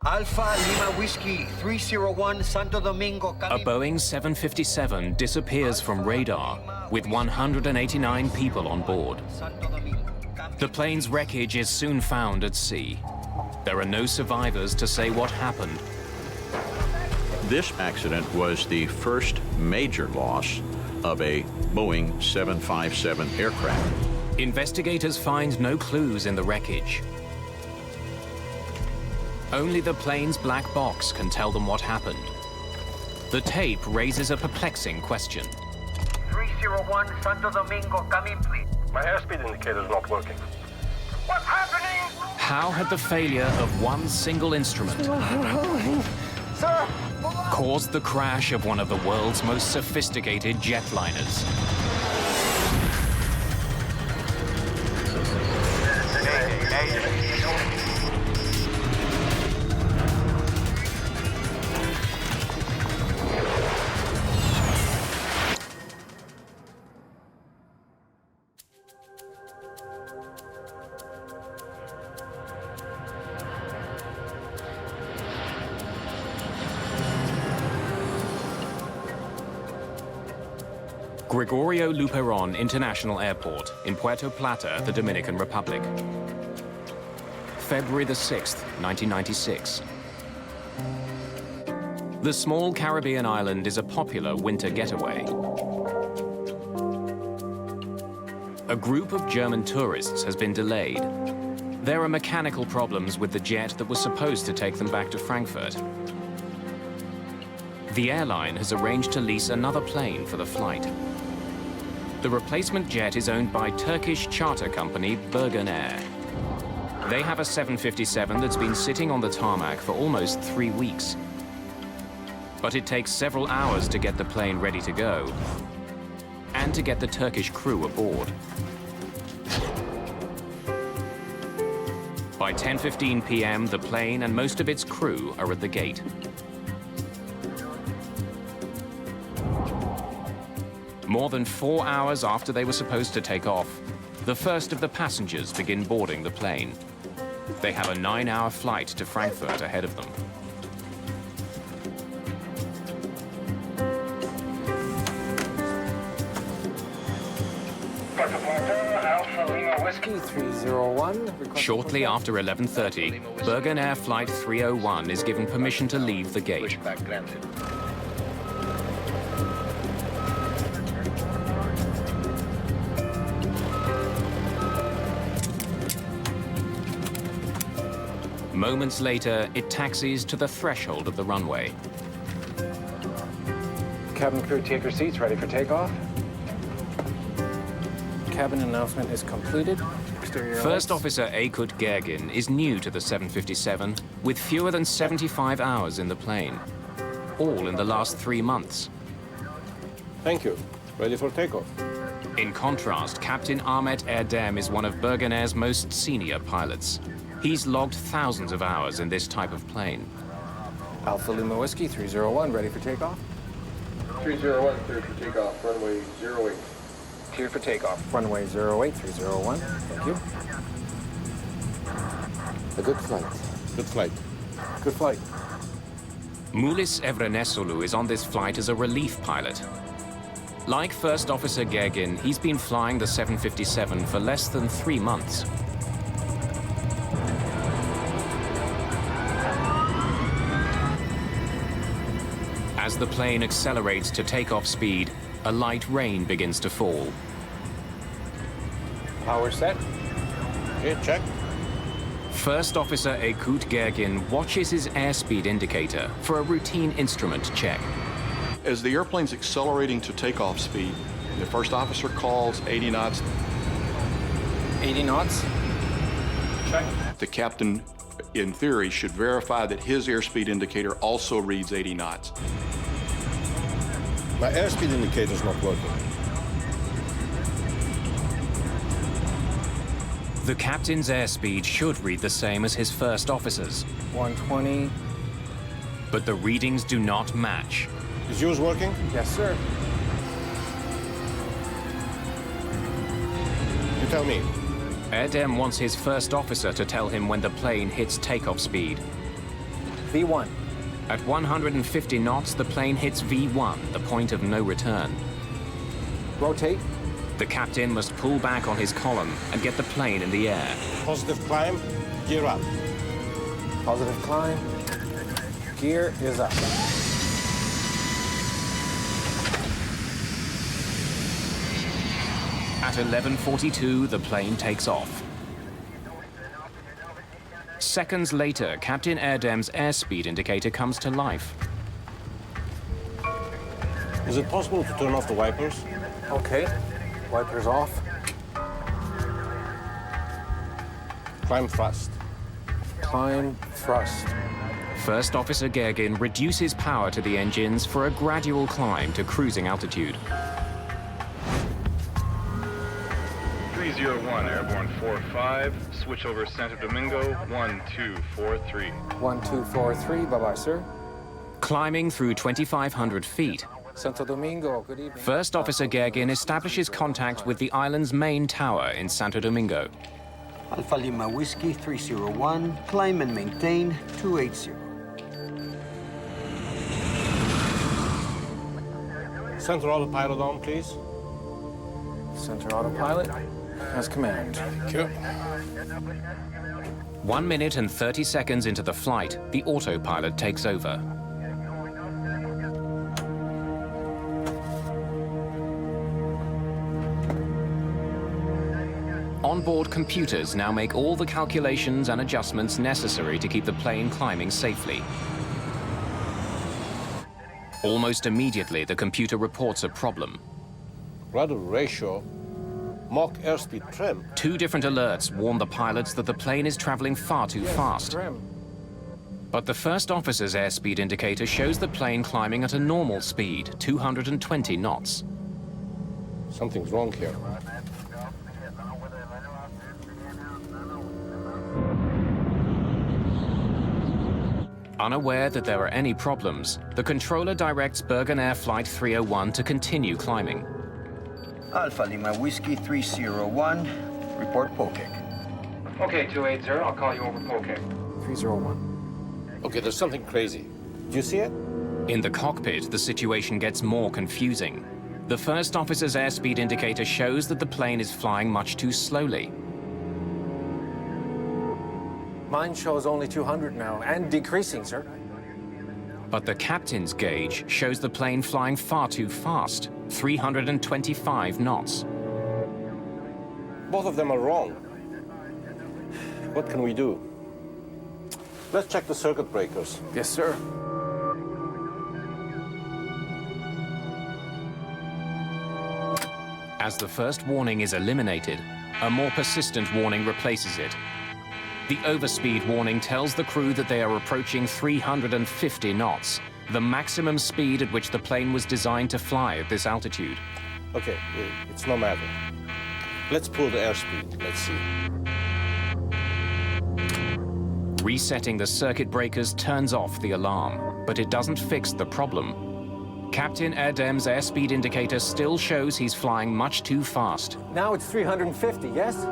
Alpha Lima Whiskey 301 Santo Domingo. A Boeing 757 disappears from radar with 189 people on board. The plane's wreckage is soon found at sea. There are no survivors to say what happened. This accident was the first major loss of a Boeing 757 aircraft. Investigators find no clues in the wreckage. Only the plane's black box can tell them what happened. The tape raises a perplexing question. 301 Santo Domingo, come in, please. My airspeed indicator is not working. What's happening? How had the failure of one single instrument Sir! caused the crash of one of the world's most sophisticated jetliners? Mayday. Gregorio Luperon International Airport in Puerto Plata, the Dominican Republic. February the 6th, 1996. The small Caribbean island is a popular winter getaway. A group of German tourists has been delayed. There are mechanical problems with the jet that was supposed to take them back to Frankfurt. The airline has arranged to lease another plane for the flight. The replacement jet is owned by Turkish charter company Birgenair. They have a 757 that's been sitting on the tarmac for almost 3 weeks. But it takes several hours to get the plane ready to go and to get the Turkish crew aboard. By 10:15 p.m., the plane and most of its crew are at the gate. More than 4 hours after they were supposed to take off, the first of the passengers begin boarding the plane. They have a 9-hour flight to Frankfurt ahead of them. Puerto Plata, Alpha Lima Whiskey 301. Shortly after 11:30, Bergen Airflight 301 is given permission to leave the gate. Pushback granted. Moments later, it taxis to the threshold of the runway. Cabin crew, take your seats, ready for takeoff. Cabin announcement is completed. Exterior First lights. Officer Aykut Gergin is new to the 757 with fewer than 75 hours in the plane, all in the last 3 months. Thank you. Ready for takeoff. In contrast, Captain Adm is one of Birgenair's most senior pilots. He's logged thousands of hours in this type of plane. Alpha Lima Whiskey 301, ready for takeoff. 301, cleared for takeoff, runway 08. Cleared for takeoff. Runway 08, 301. Thank you. A good flight. Good flight. Good flight. Mulis Evrenesolu is on this flight as a relief pilot. Like First Officer Gergin, he's been flying the 757 for less than 3 months. As the plane accelerates to takeoff speed, a light rain begins to fall. Power set. Okay, check. First Officer Aykut Gergin watches his airspeed indicator for a routine instrument check. As the airplane's accelerating to takeoff speed, the first officer calls 80 knots. 80 knots. Check. The captain, in theory, should verify that his airspeed indicator also reads 80 knots. My airspeed indicator is not working. The captain's airspeed should read the same as his first officer's, 120. but the readings do not match. Is yours working? Yes, sir. You tell me. Adm wants his first officer to tell him when the plane hits takeoff speed. V1. At 150 knots, the plane hits V1, the point of no return. Rotate. The captain must pull back on his column and get the plane in the air. Positive climb, gear up. Positive climb. Gear is up. At 11:42, the plane takes off. Seconds later, Captain Adm's airspeed indicator comes to life. Is it possible to turn off the wipers? Okay. Wipers off. Climb thrust. Climb thrust. First Officer Gergin reduces power to the engines for a gradual climb to cruising altitude. 301, airborne 45, switch over Santo Domingo, 1243. 1243, bye-bye, sir. Climbing through 2,500 feet, Santo Domingo, good evening. First Officer Gergin establishes contact with the island's main tower in Santo Domingo. Alpha Lima Whiskey 301, climb and maintain 280. Center autopilot on, please. Center autopilot has command. Thank you. 1 minute and 30 seconds into the flight, the autopilot takes over. Onboard computers now make all the calculations and adjustments necessary to keep the plane climbing safely. Almost immediately, the computer reports a problem. Rudder ratio, Mach airspeed trim. 2 different alerts warn the pilots that the plane is traveling far too fast. Trim. But the first officer's airspeed indicator shows the plane climbing at a normal speed, 220 knots. Something's wrong here. Unaware that there are any problems, the controller directs Bergenair Flight 301 to continue climbing. Alpha Lima Whiskey 301, report Pokek. Okay, 280, I'll call you over Pokek. 301. Okay, there's something crazy. Do you see it? In the cockpit, the situation gets more confusing. The first officer's airspeed indicator shows that the plane is flying much too slowly. Mine shows only 200 now, and decreasing, sir. But the captain's gauge shows the plane flying far too fast, 325 knots. Both of them are wrong. What can we do? Let's check the circuit breakers. Yes, sir. As the first warning is eliminated, a more persistent warning replaces it. The overspeed warning tells the crew that they are approaching 350 knots, the maximum speed at which the plane was designed to fly at this altitude. Okay, it's no matter. Let's pull the airspeed. Let's see. Resetting the circuit breakers turns off the alarm, but it doesn't fix the problem. Captain Adm's airspeed indicator still shows he's flying much too fast. Now it's 350, yes?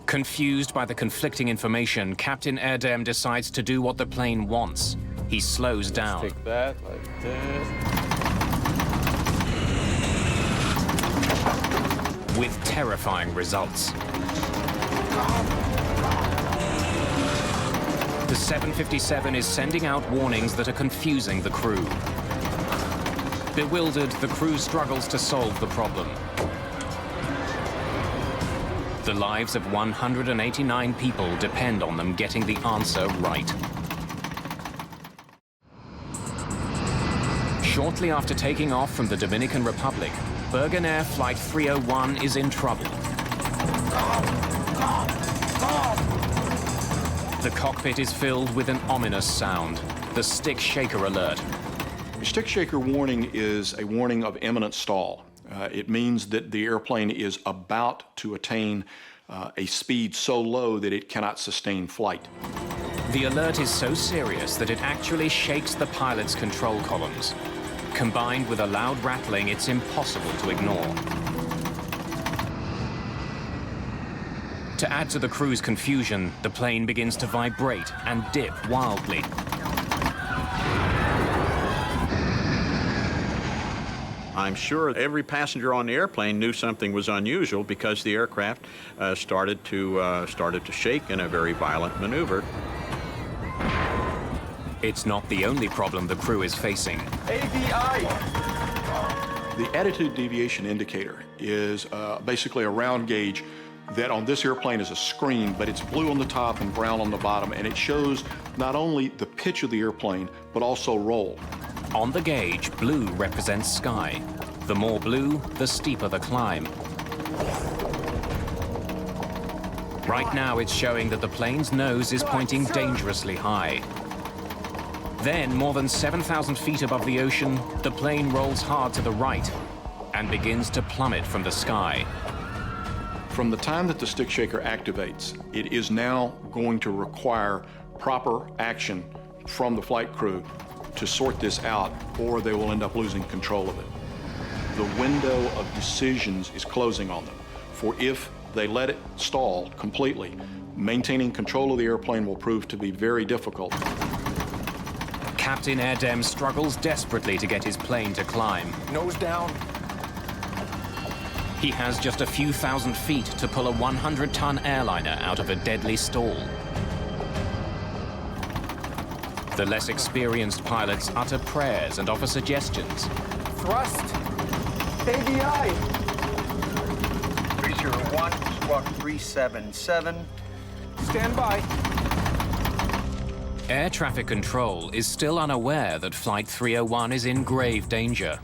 Confused by the conflicting information, Captain Adm decides to do what the plane wants. He slows down. Take that like this. With terrifying results. The 757 is sending out warnings that are confusing the crew. Bewildered, the crew struggles to solve the problem. The lives of 189 people depend on them getting the answer right. Shortly after taking off from the Dominican Republic, Bergenair Flight 301 is in trouble. The cockpit is filled with an ominous sound, the stick shaker alert. A stick shaker warning is a warning of imminent stall. It means that the airplane is about to attain a speed so low that it cannot sustain flight. The alert is so serious that it actually shakes the pilot's control columns. Combined with a loud rattling, it's impossible to ignore. To add to the crew's confusion, the plane begins to vibrate and dip wildly. I'm sure every passenger on the airplane knew something was unusual because the aircraft started to shake in a very violent maneuver. It's not the only problem the crew is facing. ADI! The attitude deviation indicator is basically a round gauge that on this airplane is a screen, but it's blue on the top and brown on the bottom, and it shows not only the pitch of the airplane, but also roll. On the gauge, blue represents sky. The more blue, the steeper the climb. Right now, it's showing that the plane's nose is pointing dangerously high. Then, more than 7,000 feet above the ocean, the plane rolls hard to the right and begins to plummet from the sky. From the time that the stick shaker activates, it is now going to require proper action from the flight crew to sort this out, or they will end up losing control of it. The window of decisions is closing on them, for if they let it stall completely, maintaining control of the airplane will prove to be very difficult. Captain Adm struggles desperately to get his plane to climb. Nose down. He has just a few thousand feet to pull a 100-ton airliner out of a deadly stall. The less experienced pilots utter prayers and offer suggestions. Thrust. ADI. 301, squawk 377. Stand by. Air traffic control is still unaware that Flight 301 is in grave danger.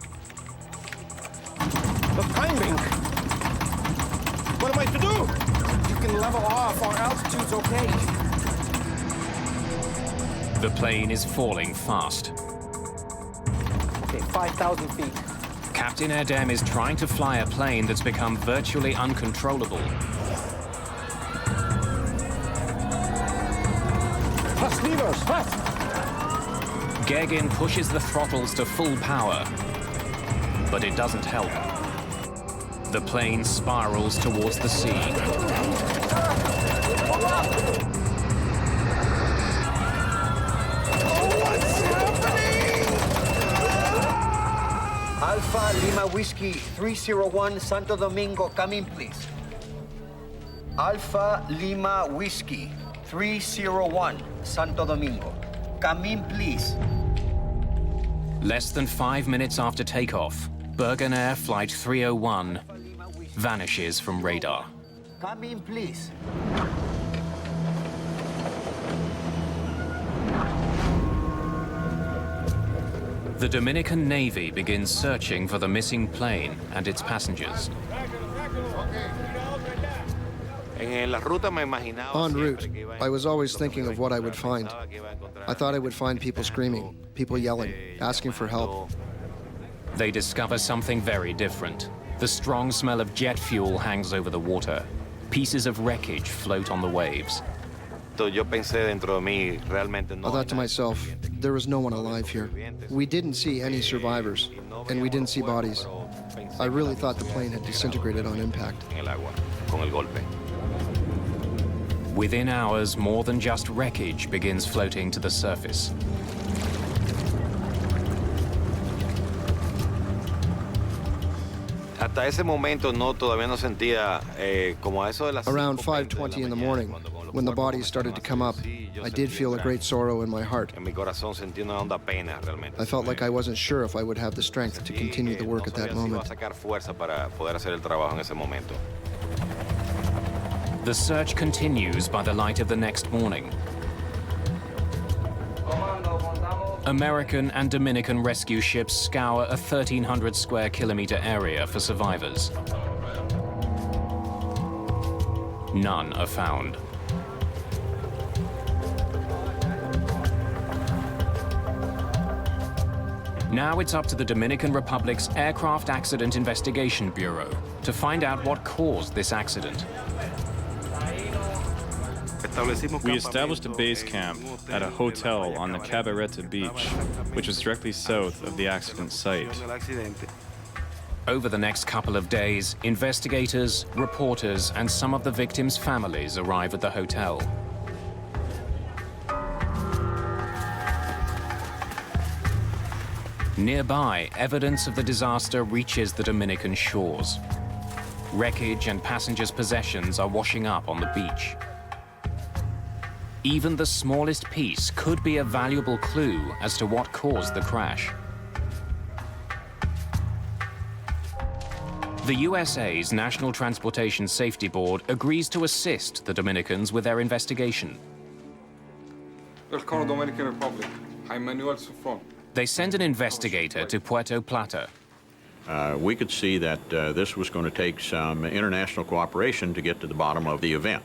The timing. What am I to do? You can level off. Our altitude's okay. The plane is falling fast. Okay, 5,000 feet. Captain Adm is trying to fly a plane that's become virtually uncontrollable. Press levers, press! Gergin pushes the throttles to full power, but it doesn't help. The plane spirals towards the sea. Alpha Lima Whiskey 301, Santo Domingo, come in, please. Alpha Lima Whiskey 301, Santo Domingo. Come in, please. Less than 5 minutes after takeoff, Birgenair Flight 301 vanishes from radar. Come in, please. The Dominican Navy begins searching for the missing plane and its passengers. En route, I was always thinking of what I would find. I thought I would find people screaming, people yelling, asking for help. They discover something very different. The strong smell of jet fuel hangs over the water. Pieces of wreckage float on the waves. I thought to myself, there was no one alive here. We didn't see any survivors, and we didn't see bodies. I really thought the plane had disintegrated on impact. Within hours, more than just wreckage begins floating to the surface. Around 5:20 in the morning, when the bodies started to come up, I did feel a great sorrow in my heart. I felt like I wasn't sure if I would have the strength to continue the work at that moment. The search continues by the light of the next morning. American and Dominican rescue ships scour a 1,300 square kilometer area for survivors. None are found. Now it's up to the Dominican Republic's Aircraft Accident Investigation Bureau to find out what caused this accident. We established a base camp at a hotel on the Cabareta beach, which is directly south of the accident site. Over the next couple of days, investigators, reporters, and some of the victims' families arrive at the hotel. Nearby, evidence of the disaster reaches the Dominican shores. Wreckage and passengers' possessions are washing up on the beach. Even the smallest piece could be a valuable clue as to what caused the crash. The USA's National Transportation Safety Board agrees to assist the Dominicans with their investigation. Dominican Republic. I'm Manuel Sufron. They send an investigator to Puerto Plata. We could see that this was going to take some international cooperation to get to the bottom of the event.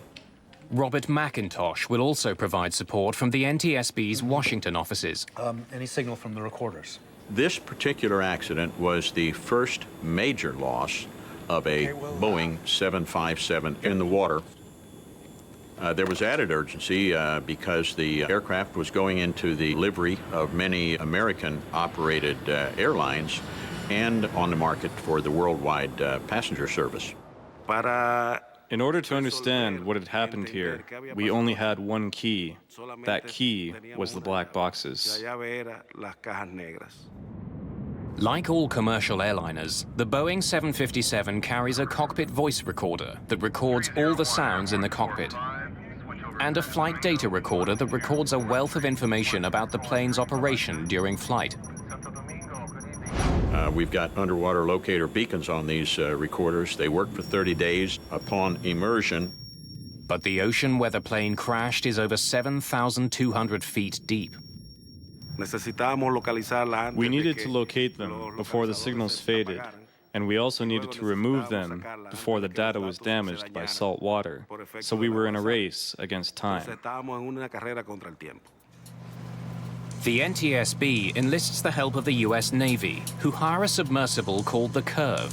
Robert McIntosh will also provide support from the NTSB's Washington offices. Any signal from the recorders? This particular accident was the first major loss of a Boeing 757 in the water. There was added urgency because the aircraft was going into the livery of many American-operated airlines and on the market for the worldwide passenger service. In order to understand what had happened here, we only had one key. That key was the black boxes. Like all commercial airliners, the Boeing 757 carries a cockpit voice recorder that records all the sounds in the cockpit, and a flight data recorder that records a wealth of information about the plane's operation during flight. We've got underwater locator beacons on these recorders. They work for 30 days upon immersion. But the ocean where the plane crashed is over 7,200 feet deep. We needed to locate them before the signals faded, and we also needed to remove them before the data was damaged by salt water. So we were in a race against time. The NTSB enlists the help of the US Navy, who hire a submersible called the Curve.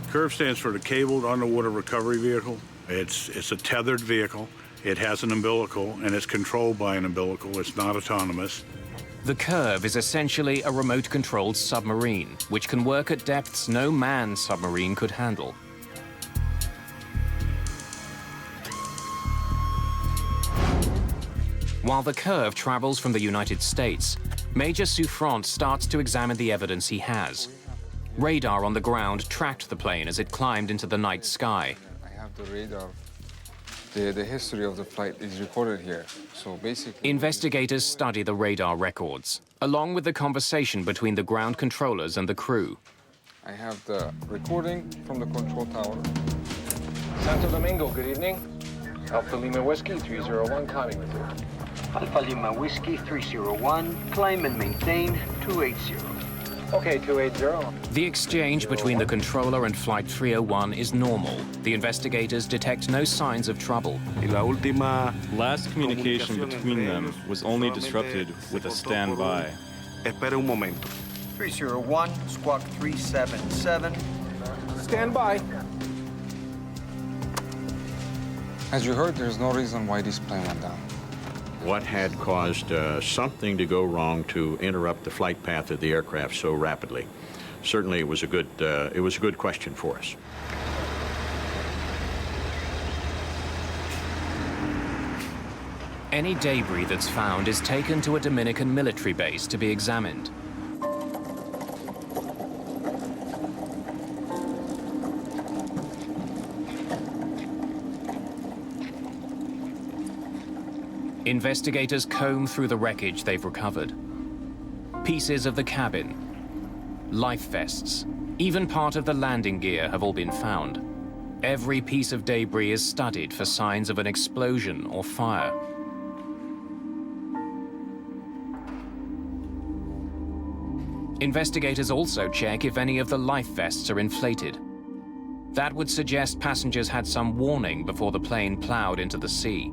CURV stands for the Cabled Underwater Recovery Vehicle. It's a tethered vehicle. It has an umbilical, and it's controlled by an umbilical. It's not autonomous. The Curve is essentially a remote-controlled submarine, which can work at depths no manned submarine could handle. While the Curve travels from the United States, Major Souffrant starts to examine the evidence he has. Radar on the ground tracked the plane as it climbed into the night sky. I have the radar. The history of the flight is recorded here. So basically... Investigators study the radar records, along with the conversation between the ground controllers and the crew. I have the recording from the control tower. Santo Domingo, good evening. Alpha Lima Whiskey 301, climbing with you. Alpha Lima Whiskey 301, climb and maintain 280. Okay, 280. The exchange between the controller and Flight 301 is normal. The investigators detect no signs of trouble. Last communication between them was only disrupted with a standby. 301, squawk 377. Stand by. As you heard, there's no reason why this plane went down. What had caused something to go wrong to interrupt the flight path of the aircraft so rapidly? Certainly, it was a good question for us. Any debris that's found is taken to a Dominican military base to be examined. Investigators comb through the wreckage they've recovered. Pieces of the cabin, life vests, even part of the landing gear have all been found. Every piece of debris is studied for signs of an explosion or fire. Investigators also check if any of the life vests are inflated. That would suggest passengers had some warning before the plane plowed into the sea.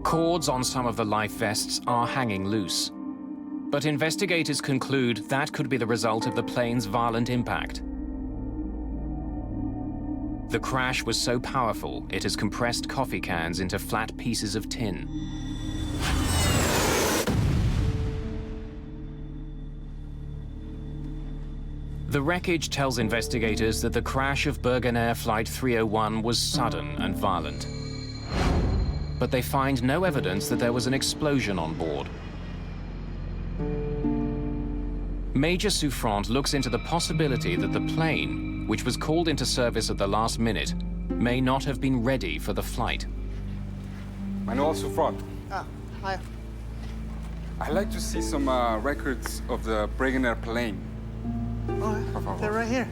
Cords on some of the life vests are hanging loose. But investigators conclude that could be the result of the plane's violent impact. The crash was so powerful, it has compressed coffee cans into flat pieces of tin. The wreckage tells investigators that the crash of Bergenair Flight 301 was sudden and violent. But they find no evidence that there was an explosion on board. Major Souffrant looks into the possibility that the plane, which was called into service at the last minute, may not have been ready for the flight. Manuel Souffrant. Ah, hi. I'd like to see some records of the Birgenair plane. Oh, they're right here.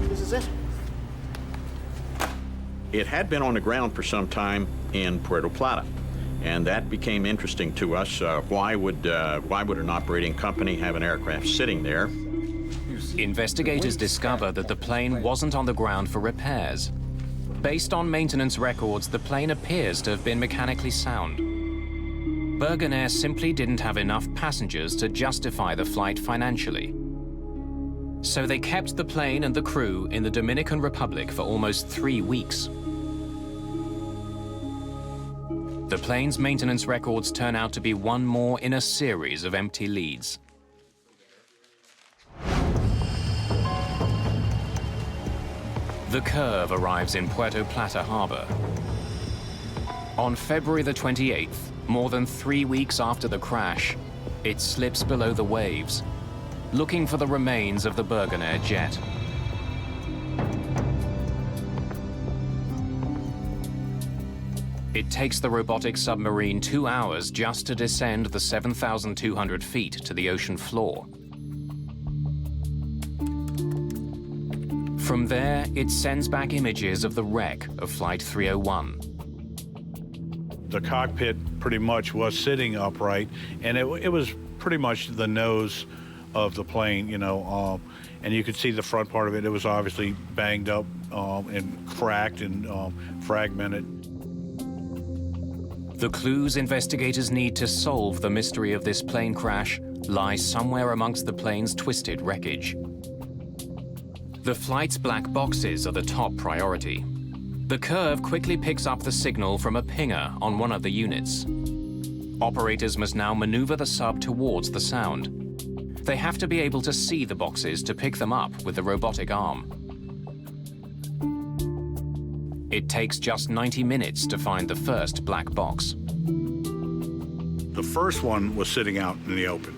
This is it. It had been on the ground for some time in Puerto Plata, and that became interesting to us. Why would an operating company have an aircraft sitting there? Investigators discover that the plane wasn't on the ground for repairs. Based on maintenance records, the plane appears to have been mechanically sound. Bergenair simply didn't have enough passengers to justify the flight financially. So they kept the plane and the crew in the Dominican Republic for almost 3 weeks. The plane's maintenance records turn out to be one more in a series of empty leads. The Curve arrives in Puerto Plata harbor. On February the 28th, more than 3 weeks after the crash, it slips below the waves, looking for the remains of the Bergenair jet. It takes the robotic submarine 2 hours just to descend the 7,200 feet to the ocean floor. From there, it sends back images of the wreck of Flight 301. The cockpit pretty much was sitting upright, and it was pretty much the nose of the plane, you know, and you could see the front part of it. It was obviously banged up and cracked and fragmented. The clues investigators need to solve the mystery of this plane crash lie somewhere amongst the plane's twisted wreckage. The flight's black boxes are the top priority. The Curve quickly picks up the signal from a pinger on one of the units. Operators must now maneuver the sub towards the sound. They have to be able to see the boxes to pick them up with the robotic arm. It takes just 90 minutes to find the first black box. The first one was sitting out in the open.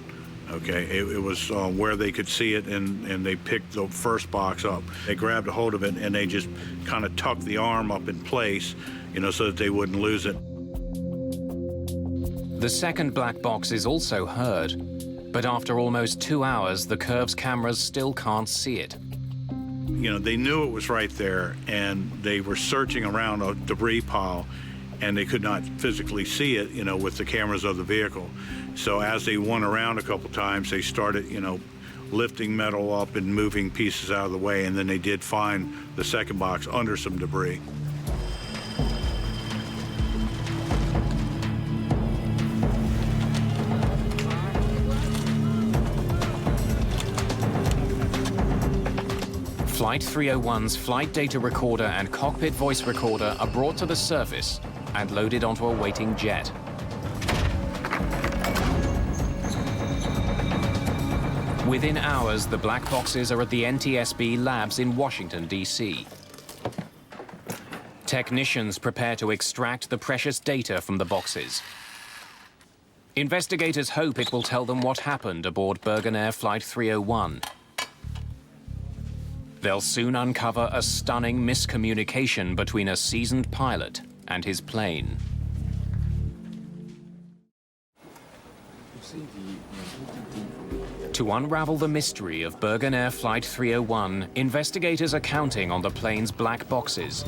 Okay, it was where they could see it, and they picked the first box up. They grabbed a hold of it, and they just kind of tucked the arm up in place, you know, so that they wouldn't lose it. The second black box is also heard, but after almost 2 hours, the Curve's cameras still can't see it. You know, they knew it was right there, and they were searching around a debris pile, and they could not physically see it, you know, with the cameras of the vehicle. So as they went around a couple times, they started, you know, lifting metal up and moving pieces out of the way, and then they did find the second box under some debris. Flight 301's flight data recorder and cockpit voice recorder are brought to the surface and loaded onto a waiting jet. Within hours, the black boxes are at the NTSB labs in Washington, D.C. Technicians prepare to extract the precious data from the boxes. Investigators hope it will tell them what happened aboard Bergenair Flight 301. They'll soon uncover a stunning miscommunication between a seasoned pilot and his plane. To unravel the mystery of Bergenair Flight 301, investigators are counting on the plane's black boxes.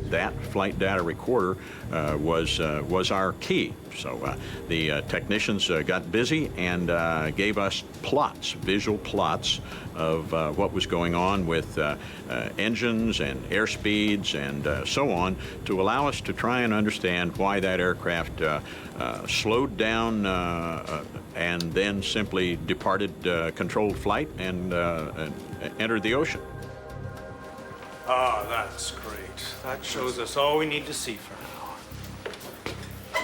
That flight data recorder was our key. So the technicians got busy and gave us plots, visual plots of what was going on with engines and airspeeds and so on, to allow us to try and understand why that aircraft slowed down and then simply departed controlled flight and entered the ocean. Ah, that's great. That shows us all we need to see for now.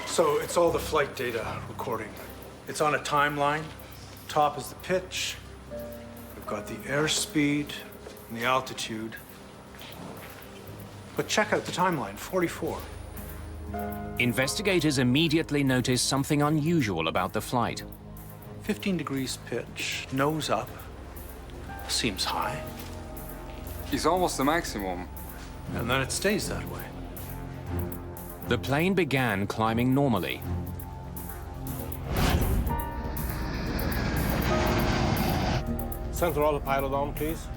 So it's all the flight data recording. It's on a timeline. top is the pitch. We've got the airspeed and the altitude. But check out the timeline, 44. Investigators immediately notice something unusual about the flight. 15 degrees pitch, nose up. Seems high. It's almost the maximum. And then it stays that way. The plane began climbing normally. Central autopilot on, please.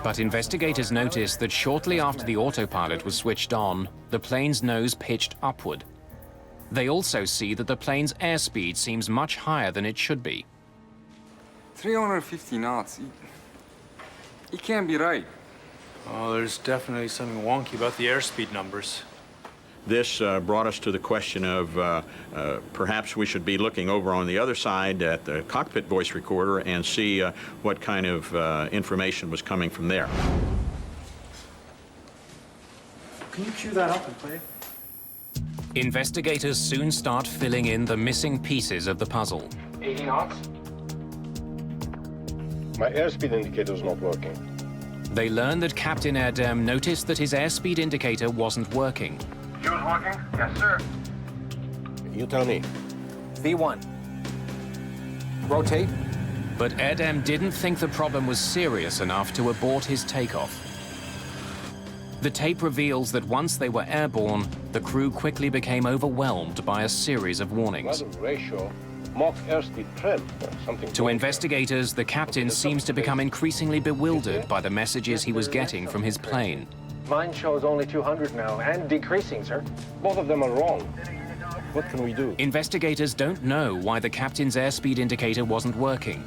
But investigators noticed that shortly after the autopilot was switched on, the plane's nose pitched upward. They also see that the plane's airspeed seems much higher than it should be. 350 knots. It can't be right. Oh, there's definitely something wonky about the airspeed numbers. This brought us to the question of perhaps we should be looking over on the other side at the cockpit voice recorder and see what kind of information was coming from there. Can you cue that up and play it? Investigators soon start filling in the missing pieces of the puzzle. 80 knots. My airspeed indicator is not working. They learn that Captain Adm noticed that his airspeed indicator wasn't working. Fuel's working? Yes, sir. You tell me. V1. Rotate. But Adm didn't think the problem was serious enough to abort his takeoff. The tape reveals that once they were airborne, the crew quickly became overwhelmed by a series of warnings. Ratio, Mach airspeed trim, something. To investigators, the captain seems to become increasingly bewildered by the messages he was getting from his plane. Mine shows only 200 now, and decreasing, sir. Both of them are wrong. What can we do? Investigators don't know why the captain's airspeed indicator wasn't working.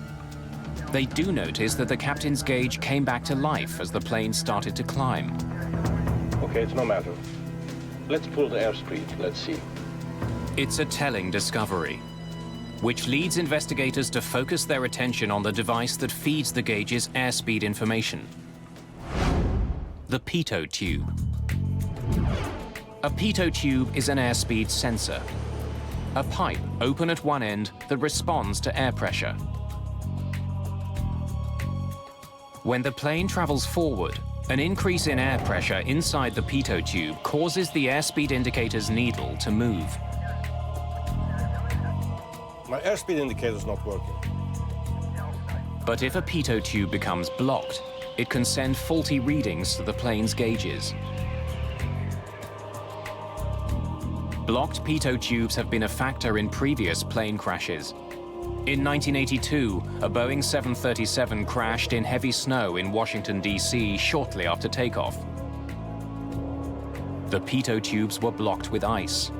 They do notice that the captain's gauge came back to life as the plane started to climb. Okay, it's no matter. Let's pull the airspeed. Let's see. It's a telling discovery, which leads investigators to focus their attention on the device that feeds the gauge's airspeed information. The pitot tube. A pitot tube is an airspeed sensor, a pipe open at one end that responds to air pressure. When the plane travels forward, an increase in air pressure inside the pitot tube causes the airspeed indicator's needle to move. My airspeed indicator is not working. But if a pitot tube becomes blocked, it can send faulty readings to the plane's gauges. Blocked pitot tubes have been a factor in previous plane crashes. In 1982, a Boeing 737 crashed in heavy snow in Washington, D.C. shortly after takeoff. The pitot tubes were blocked with ice.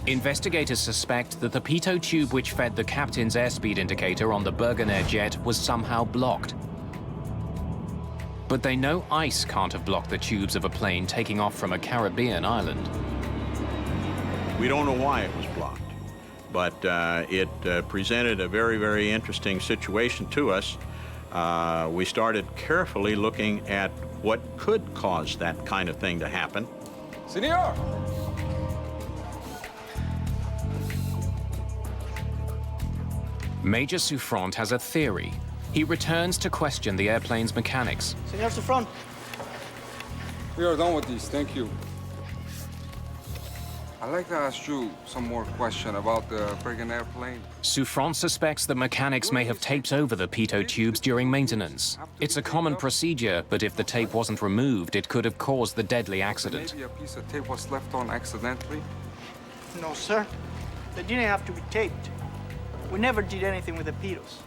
Investigators suspect that the pitot tube which fed the captain's airspeed indicator on the Bergenair jet was somehow blocked. But they know ice can't have blocked the tubes of a plane taking off from a Caribbean island. We don't know why it was blocked, but it presented a very, very interesting situation to us. We started carefully looking at what could cause that kind of thing to happen. Senor! Major Souffrant has a theory. He returns to question the airplane's mechanics. Senor Souffrant. We are done with this, thank you. I'd like to ask you some more questions about the Birgenair plane. Souffrant suspects the mechanics may have taped over the pitot tubes during maintenance. It's a common procedure, but if the tape wasn't removed, it could have caused the deadly accident. Maybe a piece of tape was left on accidentally? No, sir. They didn't have to be taped. We never did anything with the pitos.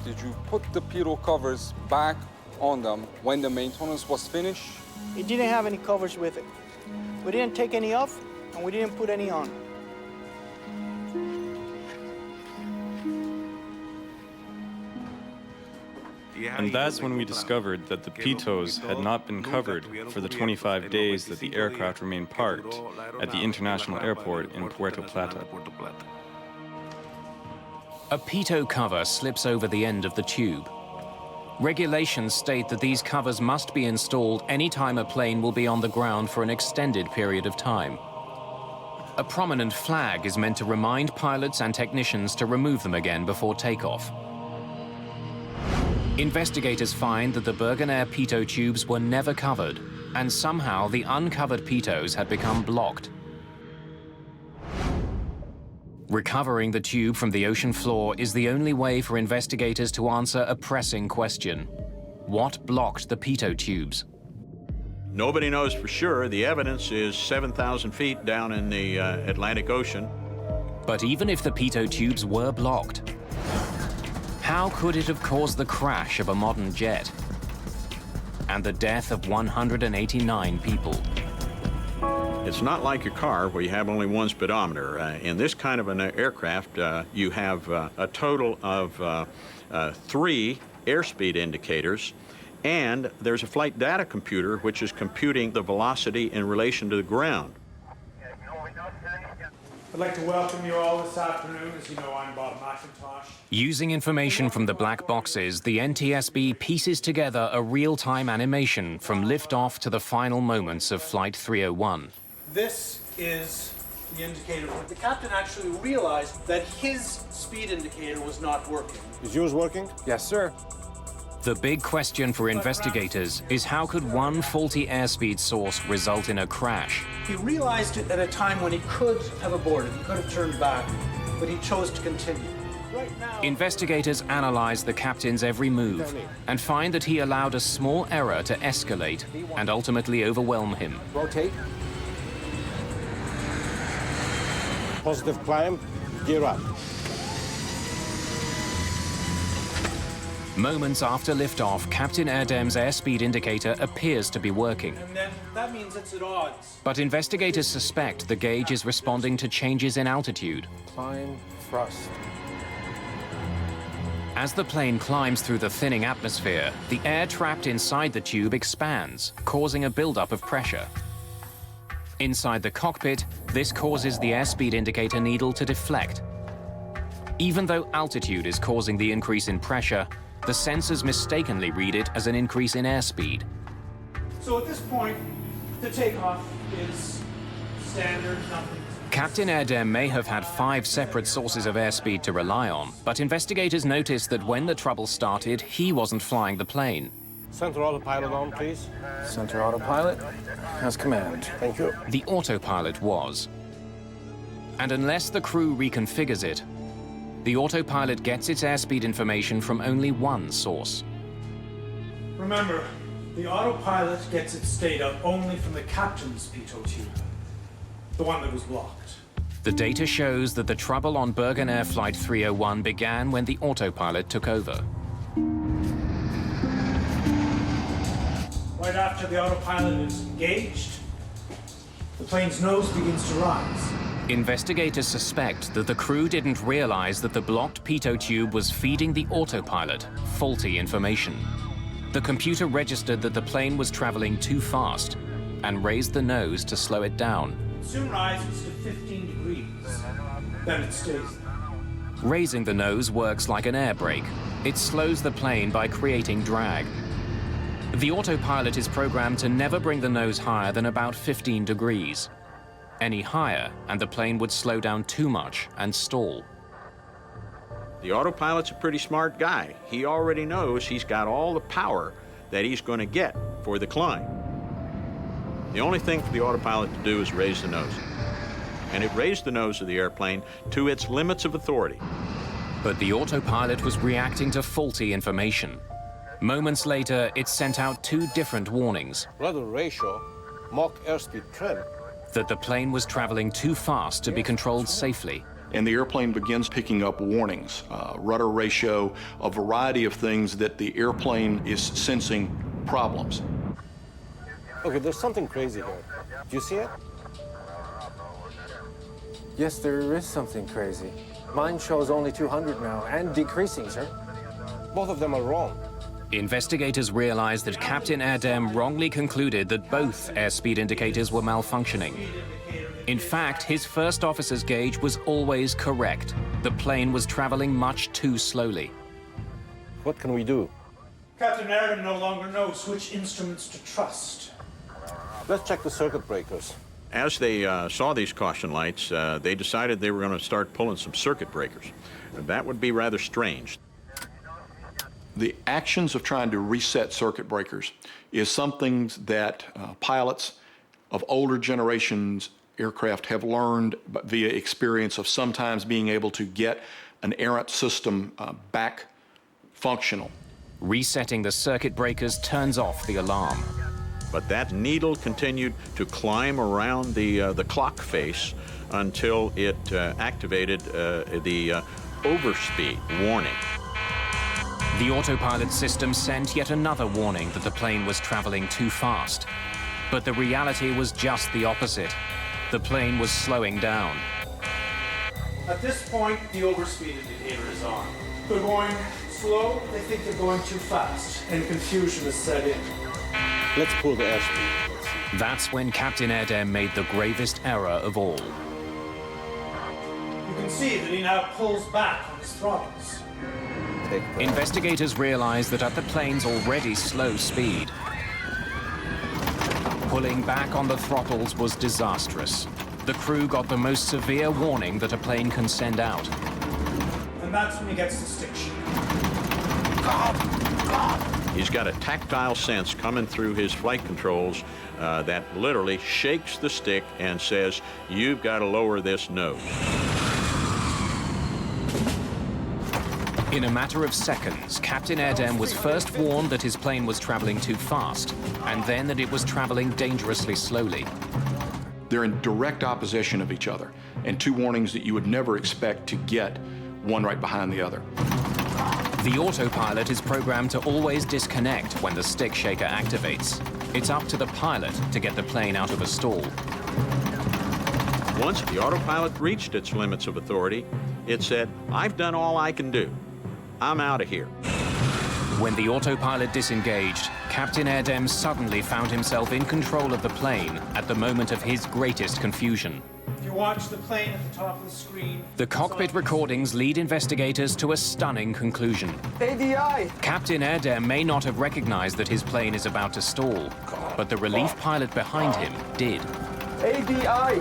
Did you put the pitot covers back on them when the maintenance was finished? It didn't have any covers with it. We didn't take any off, and we didn't put any on. And that's when we discovered that the pitos had not been covered for the 25 days that the aircraft remained parked at the International Airport in Puerto Plata. A pitot cover slips over the end of the tube. Regulations state that these covers must be installed anytime a plane will be on the ground for an extended period of time. A prominent flag is meant to remind pilots and technicians to remove them again before takeoff. Investigators find that the Birgenair pitot tubes were never covered, and somehow the uncovered pitots had become blocked. Recovering the tube from the ocean floor is the only way for investigators to answer a pressing question. What blocked the pitot tubes? Nobody knows for sure. The evidence is 7,000 feet down in the Atlantic Ocean. But even if the pitot tubes were blocked, how could it have caused the crash of a modern jet and the death of 189 people? It's not like a car where you have only one speedometer. In this kind of an aircraft, you have a total of 3 airspeed indicators, and there's a flight data computer which is computing the velocity in relation to the ground. I'd like to welcome you all this afternoon. As you know, I'm Bob McIntosh. Using information from the black boxes, the NTSB pieces together a real-time animation from liftoff to the final moments of Flight 301. This is the indicator. The captain actually realized that his speed indicator was not working. Is yours working? Yes, sir. The big question for investigators is how could one faulty airspeed source result in a crash? He realized it at a time when he could have aborted, he could have turned back, but he chose to continue. Right now, investigators analyze the captain's every move and find that he allowed a small error to escalate and ultimately overwhelm him. Rotate. Positive climb, gear up. Moments after liftoff, Captain Adm's airspeed indicator appears to be working. and then that means it's at odds. But investigators suspect the gauge is responding to changes in altitude. Climb, thrust. As the plane climbs through the thinning atmosphere, the air trapped inside the tube expands, causing a buildup of pressure. Inside the cockpit, this causes the airspeed indicator needle to deflect. Even though altitude is causing the increase in pressure, the sensors mistakenly read it as an increase in airspeed. So at this point, the takeoff is standard, nothing. Captain Adm may have had 5 separate sources of airspeed to rely on, but investigators noticed that when the trouble started, he wasn't flying the plane. Center autopilot on, please. Center autopilot has command. Thank you. The autopilot was. And unless the crew reconfigures it, the autopilot gets its airspeed information from only one source. Remember, the autopilot gets its data only from the captain's pitot tube, the one that was blocked. The data shows that the trouble on Bergenair Flight 301 began when the autopilot took over. Right after the autopilot is engaged, the plane's nose begins to rise. Investigators suspect that the crew didn't realize that the blocked pitot tube was feeding the autopilot faulty information. The computer registered that the plane was traveling too fast and raised the nose to slow it down. It soon rises to 15 degrees, then it stays there. Raising the nose works like an air brake. It slows the plane by creating drag. The autopilot is programmed to never bring the nose higher than about 15 degrees. Any higher, and the plane would slow down too much and stall. The autopilot's a pretty smart guy. He already knows he's got all the power that he's going to get for the climb. The only thing for the autopilot to do is raise the nose. And it raised the nose of the airplane to its limits of authority. But the autopilot was reacting to faulty information. Moments later, it sent out 2 different warnings. Rudder ratio, Mach airspeed trim. That the plane was traveling too fast to be controlled safely. And the airplane begins picking up warnings, rudder ratio, a variety of things that the airplane is sensing problems. Okay, there's something crazy here. Do you see it? Yes, there is something crazy. Mine shows only 200 now, and decreasing, sir. Both of them are wrong. Investigators realized that Captain Adm wrongly concluded that both airspeed indicators were malfunctioning. In fact, his first officer's gauge was always correct. The plane was traveling much too slowly. What can we do? Captain Adm no longer knows which instruments to trust. Let's check the circuit breakers. As they saw these caution lights, they decided they were going to start pulling some circuit breakers. That would be rather strange. The actions of trying to reset circuit breakers is something that pilots of older generations aircraft have learned via experience of sometimes being able to get an errant system back functional. Resetting the circuit breakers turns off the alarm. But that needle continued to climb around the clock face until it activated the overspeed warning. The autopilot system sent yet another warning that the plane was traveling too fast. But the reality was just the opposite. The plane was slowing down. At this point, the overspeed indicator is on. They're going slow, they think they're going too fast, and confusion is set in. Let's pull the airspeed. That's when Captain Adm made the gravest error of all. You can see that he now pulls back on his throttles. Investigators realized that at the plane's already slow speed, pulling back on the throttles was disastrous. The crew got the most severe warning that a plane can send out. And that's when he gets the stick shift. He's got a tactile sense coming through his flight controls that literally shakes the stick and says, "You've got to lower this nose." In a matter of seconds, Captain Adm was first warned that his plane was traveling too fast, and then that it was traveling dangerously slowly. They're in direct opposition of each other, and two warnings that you would never expect to get one right behind the other. The autopilot is programmed to always disconnect when the stick shaker activates. It's up to the pilot to get the plane out of a stall. Once the autopilot reached its limits of authority, it said, "I've done all I can do. I'm out of here." When the autopilot disengaged, Captain Adm suddenly found himself in control of the plane at the moment of his greatest confusion. If you watch the plane at the top of the screen... The cockpit recordings lead investigators to a stunning conclusion. ADI! Captain Adm may not have recognized that his plane is about to stall, but the relief pilot behind him did. ADI!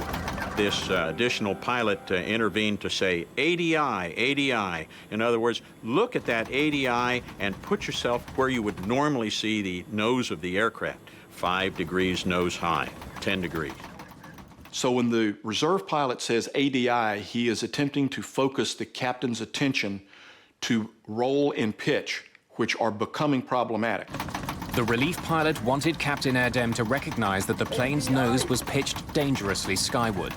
This additional pilot intervened to say, "ADI, ADI." In other words, look at that ADI and put yourself where you would normally see the nose of the aircraft. 5 degrees nose high, 10 degrees. So when the reserve pilot says ADI, he is attempting to focus the captain's attention to roll and pitch, which are becoming problematic. The relief pilot wanted Captain Adm to recognize that the plane's nose was pitched dangerously skyward.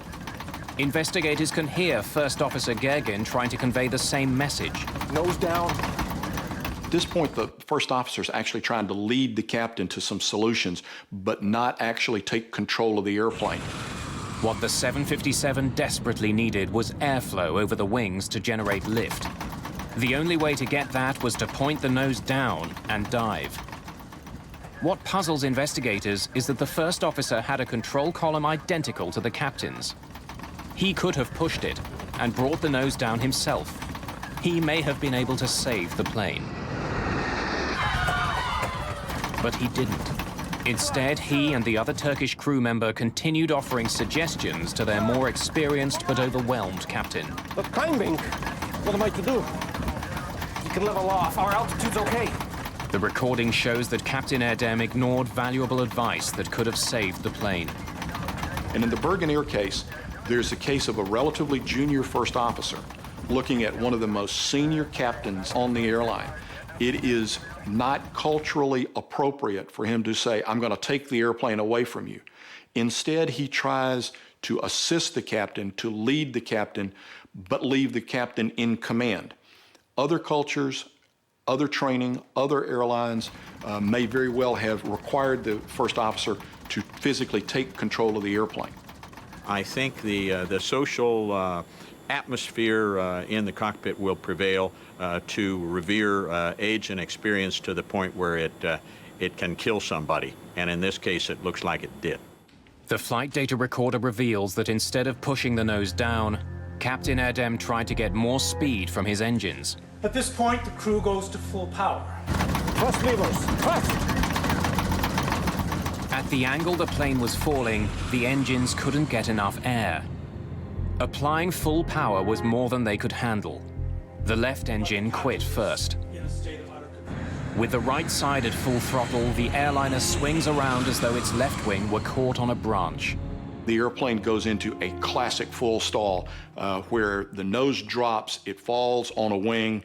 Investigators can hear First Officer Gergen trying to convey the same message. Nose down. At this point, the first officer is actually trying to lead the captain to some solutions, but not actually take control of the airplane. What the 757 desperately needed was airflow over the wings to generate lift. The only way to get that was to point the nose down and dive. What puzzles investigators is that the first officer had a control column identical to the captain's. He could have pushed it and brought the nose down himself. He may have been able to save the plane. But he didn't. Instead, he and the other Turkish crew member continued offering suggestions to their more experienced but overwhelmed captain. But climbing, what am I to do? You can level off, our altitude's okay. The recording shows that Captain Adm ignored valuable advice that could have saved the plane. And in the Bergenair case, there's a case of a relatively junior first officer looking at one of the most senior captains on the airline. It is not culturally appropriate for him to say, "I'm going to take the airplane away from you." Instead, he tries to assist the captain, to lead the captain, but leave the captain in command. Other cultures, other training, other airlines may very well have required the first officer to physically take control of the airplane. I think the social atmosphere in the cockpit will prevail to revere age and experience to the point where it can kill somebody. And in this case, it looks like it did. The flight data recorder reveals that instead of pushing the nose down, Captain Adm tried to get more speed from his engines. At this point, the crew goes to full power. Press levers, press! At the angle the plane was falling, the engines couldn't get enough air. Applying full power was more than they could handle. The left engine quit first. With the right side at full throttle, the airliner swings around as though its left wing were caught on a branch. The airplane goes into a classic full stall where the nose drops, it falls on a wing,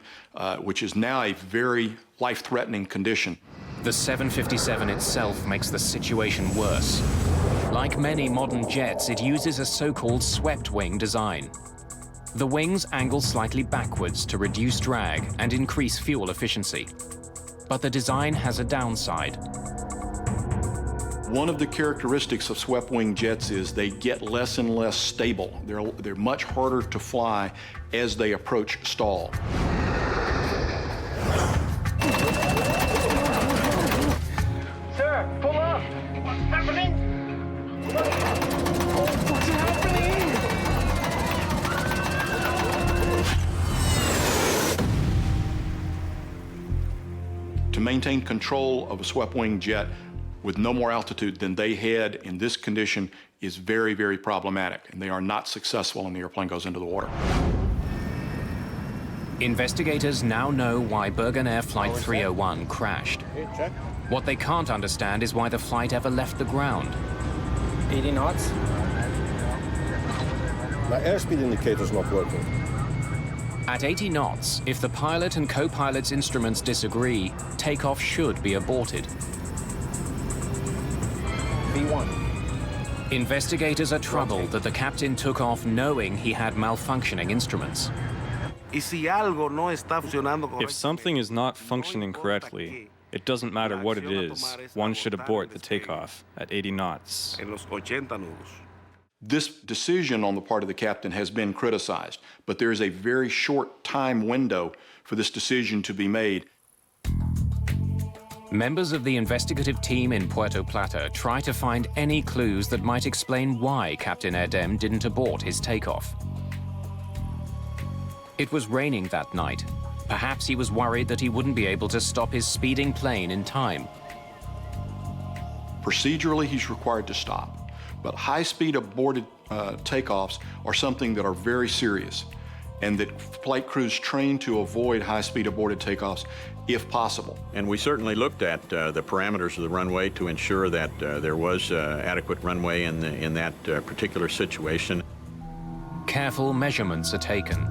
which is now a very life-threatening condition. The 757 itself makes the situation worse. Like many modern jets, it uses a so-called swept wing design. The wings angle slightly backwards to reduce drag and increase fuel efficiency. But the design has a downside. One of the characteristics of swept-wing jets is they get less and less stable. They're much harder to fly as they approach stall. Sir, pull up! What's happening? What's happening? To maintain control of a swept-wing jet with no more altitude than they had in this condition is very, very problematic, and they are not successful when the airplane goes into the water. Investigators now know why Bergenair Flight 301 crashed. What they can't understand is why the flight ever left the ground. 80 knots. My airspeed indicator's not working. At 80 knots, if the pilot and co-pilot's instruments disagree, takeoff should be aborted. V1. Investigators are troubled that the captain took off knowing he had malfunctioning instruments. If something is not functioning correctly, it doesn't matter what it is, one should abort the takeoff at 80 knots. This decision on the part of the captain has been criticized, but there is a very short time window for this decision to be made. Members of the investigative team in Puerto Plata try to find any clues that might explain why Captain Adm didn't abort his takeoff. It was raining that night. Perhaps he was worried that he wouldn't be able to stop his speeding plane in time. Procedurally, he's required to stop, but high-speed aborted takeoffs are something that are very serious, and that flight crews train to avoid high-speed aborted takeoffs if possible. And we certainly looked at the parameters of the runway to ensure that there was adequate runway in that particular situation. Careful measurements are taken.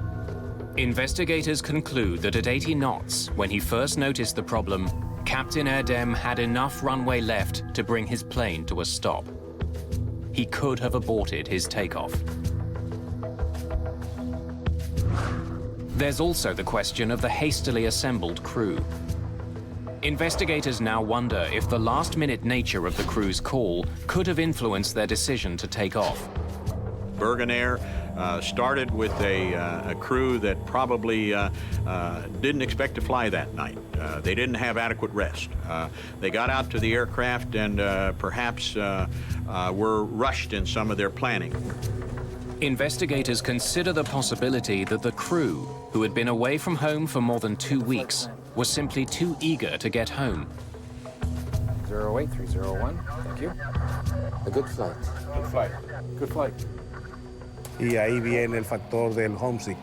Investigators conclude that at 80 knots, when he first noticed the problem, Captain Adm had enough runway left to bring his plane to a stop. He could have aborted his takeoff. There's also the question of the hastily assembled crew. Investigators now wonder if the last-minute nature of the crew's call could have influenced their decision to take off. Birgenair started with a crew that probably didn't expect to fly that night. They didn't have adequate rest. They got out to the aircraft and perhaps were rushed in some of their planning. Investigators consider the possibility that the crew, who had been away from home for more than 2 weeks, were simply too eager to get home. 08301, thank you. A good flight. Good flight. Good flight. Y ahí viene el factor del homesick.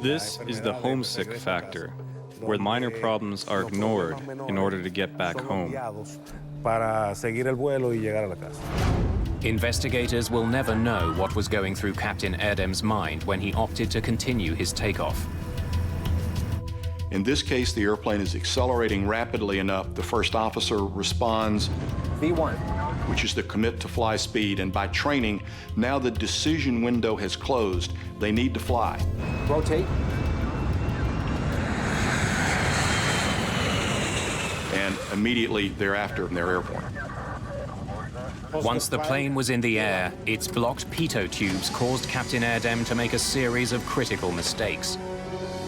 This is the homesick factor, where minor problems are ignored in order to get back home. Para seguir el vuelo y llegar a la casa. Investigators will never know what was going through Captain Adm's mind when he opted to continue his takeoff. In this case, the airplane is accelerating rapidly enough. The first officer responds, V1, which is the commit to fly speed, and by training, now the decision window has closed. They need to fly. rotate. And immediately thereafter, they're airborne. Once the plane was in the air, its blocked pitot tubes caused Captain Adm to make a series of critical mistakes.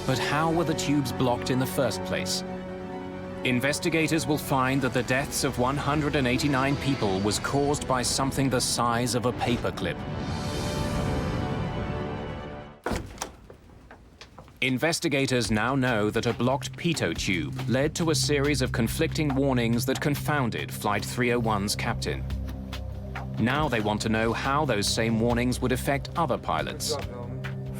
But how were the tubes blocked in the first place? Investigators will find that the deaths of 189 people was caused by something the size of a paperclip. Investigators now know that a blocked pitot tube led to a series of conflicting warnings that confounded Flight 301's captain. Now they want to know how those same warnings would affect other pilots.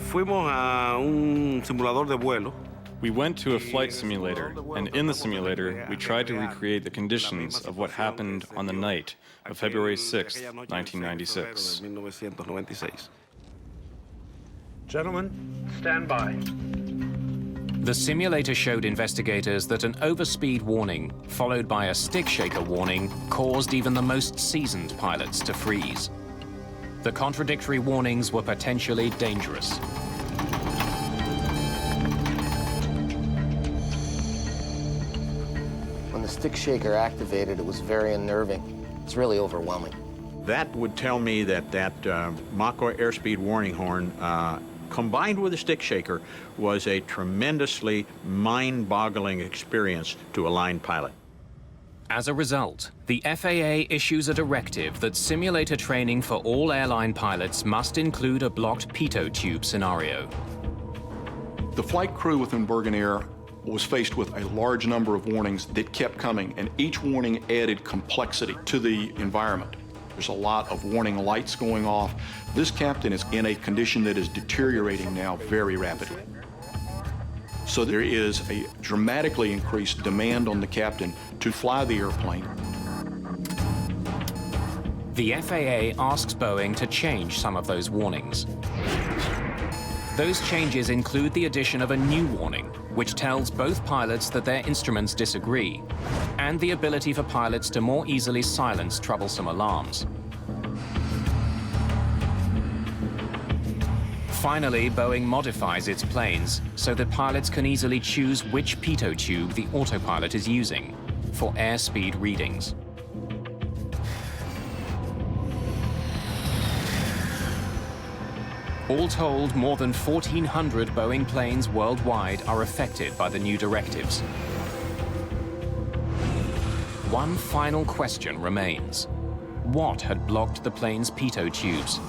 Fuimos a un simulador de vuelo. We went to a flight simulator, and in the simulator, we tried to recreate the conditions of what happened on the night of February 6, 1996. Gentlemen, stand by. The simulator showed investigators that an overspeed warning, followed by a stick shaker warning, caused even the most seasoned pilots to freeze. The contradictory warnings were potentially dangerous. When the stick shaker activated, it was very unnerving. It's really overwhelming. That would tell me that Mach airspeed warning horn combined with a stick shaker was a tremendously mind-boggling experience to a line pilot. As a result, the FAA issues a directive that simulator training for all airline pilots must include a blocked pitot tube scenario. The flight crew within Bergenair was faced with a large number of warnings that kept coming, and each warning added complexity to the environment. There's a lot of warning lights going off. This captain is in a condition that is deteriorating now very rapidly. So there is a dramatically increased demand on the captain to fly the airplane. The FAA asks Boeing to change some of those warnings. Those changes include the addition of a new warning, which tells both pilots that their instruments disagree, and the ability for pilots to more easily silence troublesome alarms. Finally, Boeing modifies its planes so that pilots can easily choose which pitot tube the autopilot is using for airspeed readings. All told, more than 1,400 Boeing planes worldwide are affected by the new directives. One final question remains. What had blocked the plane's pitot tubes?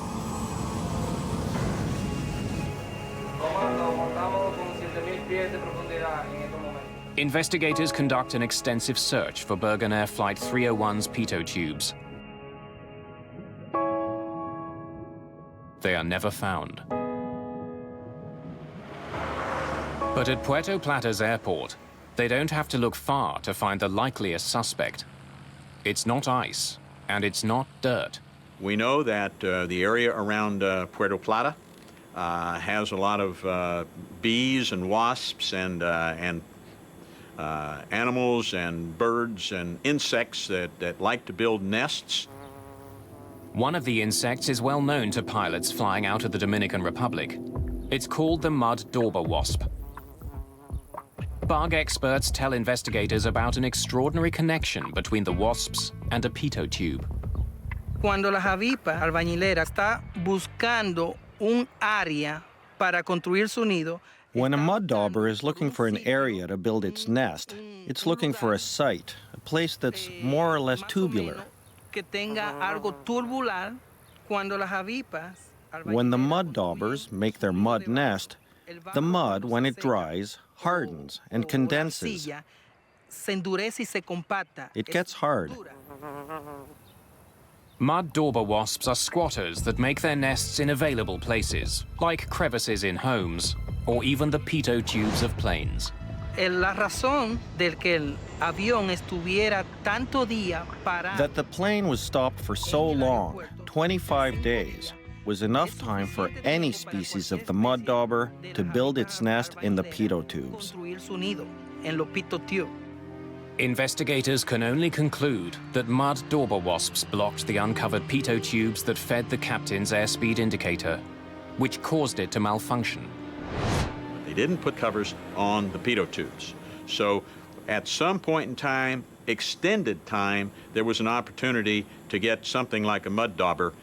Investigators conduct an extensive search for Bergenair Flight 301's pitot tubes. They are never found. But at Puerto Plata's airport, they don't have to look far to find the likeliest suspect. It's not ice, and it's not dirt. We know that the area around Puerto Plata has a lot of bees and wasps and animals and birds and insects that like to build nests. One of the insects is well known to pilots flying out of the Dominican Republic. It's called the mud dauber wasp. Bug experts tell investigators about an extraordinary connection between the wasps and a pitot tube. Cuando la avispa albañilera está buscando un área para construir su nido. When a mud dauber is looking for an area to build its nest, it's looking for a site, a place that's more or less tubular. When the mud daubers make their mud nest, the mud, when it dries, hardens and condenses. It gets hard. Mud dauber wasps are squatters that make their nests in available places, like crevices in homes, or even the pitot tubes of planes. That the plane was stopped for so long, 25 days, was enough time for any species of the mud dauber to build its nest in the pitot tubes. Investigators can only conclude that mud dauber wasps blocked the uncovered pitot tubes that fed the captain's airspeed indicator, which caused it to malfunction. They didn't put covers on the pitot tubes. So at some point in time, extended time, there was an opportunity to get something like a mud dauber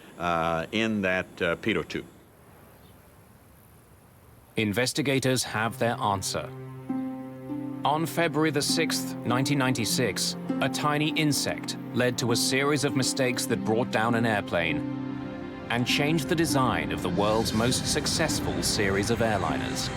in that pitot tube. Investigators have their answer. On February the 6th, 1996, a tiny insect led to a series of mistakes that brought down an airplane and changed the design of the world's most successful series of airliners.